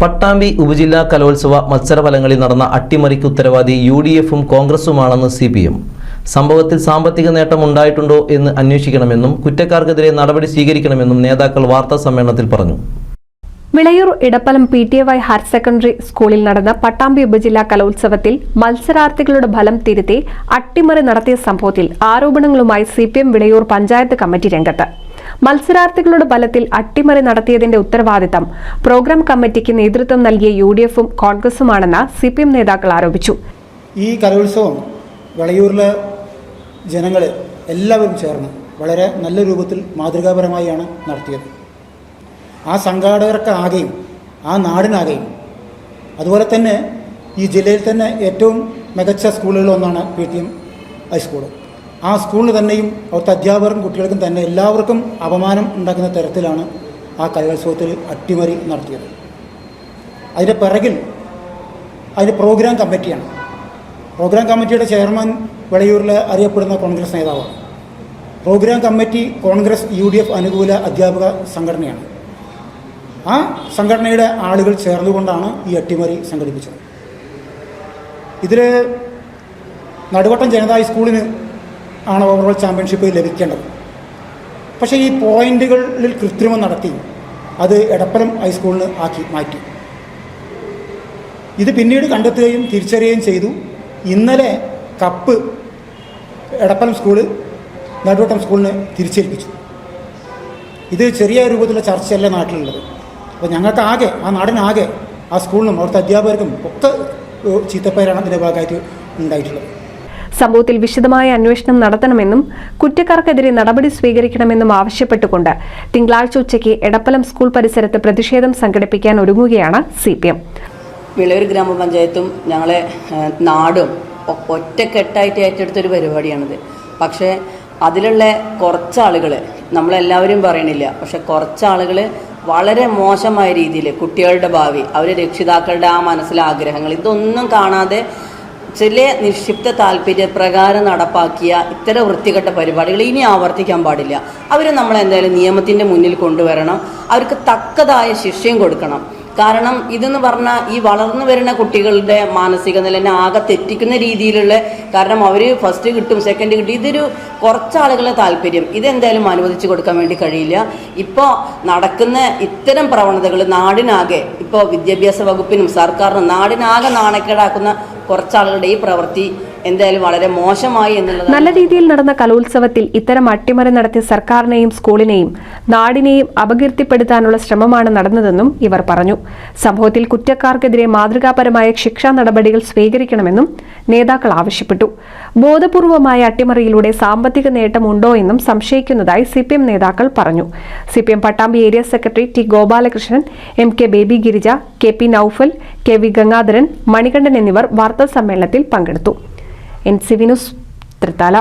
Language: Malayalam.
പട്ടാമ്പി ഉപജില്ലാ കലോത്സവ മത്സരഫലങ്ങളിൽ നടന്ന അട്ടിമറിക്ക് ഉത്തരവാദി UDF-ഉം കോൺഗ്രസുമാണെന്ന് CPM. സംഭവത്തിൽ സാമ്പത്തിക നേട്ടം ഉണ്ടായിട്ടുണ്ടോ എന്ന് അന്വേഷിക്കണമെന്നും കുറ്റക്കാർക്കെതിരെ നടപടി സ്വീകരിക്കണമെന്നും നേതാക്കൾ വാർത്താ സമ്മേളനത്തിൽ പറഞ്ഞു. Vilayur Edappalam PTY higher secondary സ്കൂളിൽ നടന്ന പട്ടാമ്പി ഉപജില്ലാ കലോത്സവത്തിൽ മത്സരാർത്ഥികളുടെ ഫലം തിരുത്തി അട്ടിമറി നടത്തിയ സംഭവത്തിൽ ആരോപണങ്ങളുമായി CPM വിളയൂർ പഞ്ചായത്ത് കമ്മിറ്റി രംഗത്ത്. മത്സരാർത്ഥികളുടെ ഫലത്തിൽ അട്ടിമറി നടത്തിയതിന്റെ ഉത്തരവാദിത്തം പ്രോഗ്രാം കമ്മിറ്റിക്ക് നേതൃത്വം നൽകിയ UDF-ഉം കോൺഗ്രസുമാണെന്ന് CPM നേതാക്കൾ ആരോപിച്ചു. ഈ കലോത്സവം വിളയൂരിലെ ജനങ്ങൾ എല്ലാവരും ചേർന്ന് വളരെ നല്ല രൂപത്തിൽ മാതൃകാപരമായാണ് നടത്തിയത്. ആ സംഘാടകർക്കാകെയും ആ നാടിനാകെയും അതുപോലെ തന്നെ ഈ ജില്ലയിൽ തന്നെ ഏറ്റവും മികച്ച സ്കൂളുകളിലൊന്നാണ് PTM ഹൈസ്കൂൾ. ആ സ്കൂളിൽ തന്നെയും അവിടുത്തെ അധ്യാപകർക്കും കുട്ടികൾക്കും തന്നെ എല്ലാവർക്കും അപമാനം ഉണ്ടാക്കുന്ന തരത്തിലാണ് ആ കലോത്സവത്തിൽ അട്ടിമറി നടത്തിയത്. അതിൻ്റെ പിറകിൽ അതിൻ്റെ പ്രോഗ്രാം കമ്മിറ്റിയാണ്. പ്രോഗ്രാം കമ്മിറ്റിയുടെ ചെയർമാൻ വിളയൂരിലെ അറിയപ്പെടുന്ന കോൺഗ്രസ് നേതാവാണ്. പ്രോഗ്രാം കമ്മിറ്റി കോൺഗ്രസ് UDF അനുകൂല അധ്യാപക സംഘടനയാണ്. ആ സംഘടനയുടെ ആളുകൾ ചേർന്നുകൊണ്ടാണ് ഈ അട്ടിമറി സംഘടിപ്പിച്ചത്. ഇതിൽ നടുവട്ടം ജനതാ ഹൈസ്കൂളിന് ആണ് ഓവറോൾ ചാമ്പ്യൻഷിപ്പ് ലഭിക്കേണ്ടത്. പക്ഷേ ഈ പോയിന്റുകളിൽ കൃത്രിമം നടത്തി അത് എടപ്പലം ഹൈസ്കൂളിന് മാറ്റി. ഇത് പിന്നീട് കണ്ടെത്തുകയും തിരിച്ചറിയുകയും ചെയ്തു. ഇന്നലെ കപ്പ് എടപ്പലം സ്കൂള് നടുവട്ടം സ്കൂളിന് തിരിച്ചേൽപ്പിച്ചു. ഇത് ചെറിയ രൂപത്തിലുള്ള ചർച്ചയല്ല നാട്ടിലുള്ളത്. അപ്പോൾ ഞങ്ങൾക്കാകെ ആ നാടിനാകെ ആ സ്കൂളിനും അവിടുത്തെ അധ്യാപകർക്കും ഒക്കെ ചീത്തപ്പേരാണ് ഇതിൻ്റെ ഭാഗമായിട്ട് ഉണ്ടായിട്ടുള്ളത്. സംഭവത്തിൽ വിശദമായ അന്വേഷണം നടത്തണമെന്നും കുറ്റക്കാർക്കെതിരെ നടപടി സ്വീകരിക്കണമെന്നും ആവശ്യപ്പെട്ടുകൊണ്ട് തിങ്കളാഴ്ച ഉച്ചയ്ക്ക് എടപ്പലം സ്കൂൾ പരിസരത്ത് പ്രതിഷേധം സംഘടിപ്പിക്കാൻ ഒരുങ്ങുകയാണ് CPM. വിളയൂർ ഗ്രാമപഞ്ചായത്തും ഞങ്ങളെ നാടും ഒറ്റക്കെട്ടായിട്ട് ഏറ്റെടുത്തൊരു പരിപാടിയാണിത്. പക്ഷേ അതിലുള്ള കുറച്ചാളുകൾ, നമ്മളെല്ലാവരും പറയണില്ല, പക്ഷെ കുറച്ചാളുകൾ വളരെ മോശമായ രീതിയിൽ കുട്ടികളുടെ ഭാവി, അവർ രക്ഷിതാക്കളുടെ ആ മനസ്സിലെ ആഗ്രഹങ്ങൾ ഇതൊന്നും കാണാതെ ചില നിക്ഷിപ്ത താല്പര്യപ്രകാരം നടപ്പാക്കിയ ഇത്തരം വൃത്തികെട്ട പരിപാടികൾ ഇനി ആവർത്തിക്കാൻ പാടില്ല. അവർ നമ്മളെന്തായാലും നിയമത്തിൻ്റെ മുന്നിൽ കൊണ്ടുവരണം. അവർക്ക് തക്കതായ ശിക്ഷയും കൊടുക്കണം. കാരണം ഇതെന്ന് പറഞ്ഞാൽ ഈ വളർന്നു വരുന്ന കുട്ടികളുടെ മാനസിക നിലനെ ആകെ തെറ്റിക്കുന്ന രീതിയിലുള്ള, കാരണം അവർ ഫസ്റ്റ് കിട്ടും സെക്കൻഡ് കിട്ടും, ഇതൊരു കുറച്ചാളുകളുടെ താല്പര്യം, ഇതെന്തായാലും അനുവദിച്ചു കൊടുക്കാൻ വേണ്ടി കഴിയില്ല. ഇപ്പോൾ നടക്കുന്ന ഇത്തരം പ്രവണതകൾ നാടിനാകെ, ഇപ്പോൾ വിദ്യാഭ്യാസ വകുപ്പിനും സർക്കാരിനും നാടിനാകെ നാണക്കേടാക്കുന്ന കുറച്ചാളുകളുടെ ഈ പ്രവൃത്തി എന്തായാലും വളരെ മോശമായി എന്നുള്ളത്. നല്ല രീതിയിൽ നടന്ന കലോത്സവത്തിൽ ഇത്തരം അട്ടിമറി നടത്തിയ സർക്കാരിനെയും സ്കൂളിനെയും നാടിനെയും അപകീർത്തിപ്പെടുത്താനുള്ള ശ്രമമാണ് നടന്നതെന്നും ഇവർ പറഞ്ഞു. സംഭവത്തിൽ കുറ്റക്കാർക്കെതിരെ മാതൃകാപരമായ ശിക്ഷാ നടപടികൾ സ്വീകരിക്കണമെന്നും നേതാക്കൾ ആവശ്യപ്പെട്ടു. ബോധപൂർവമായ അട്ടിമറിയിലൂടെ സാമ്പത്തിക നേട്ടമുണ്ടോ എന്നും സംശയിക്കുന്നതായി CPM നേതാക്കൾ പറഞ്ഞു. CPM Pattambi area secretary T. Gopalakrishnan, MK Baby Girija, KP Noufal, KV Gangadharan, Manikandan എന്നിവർ വാർത്താ സമ്മേളനത്തിൽ പങ്കെടുത്തു. NCV news, Thrithala.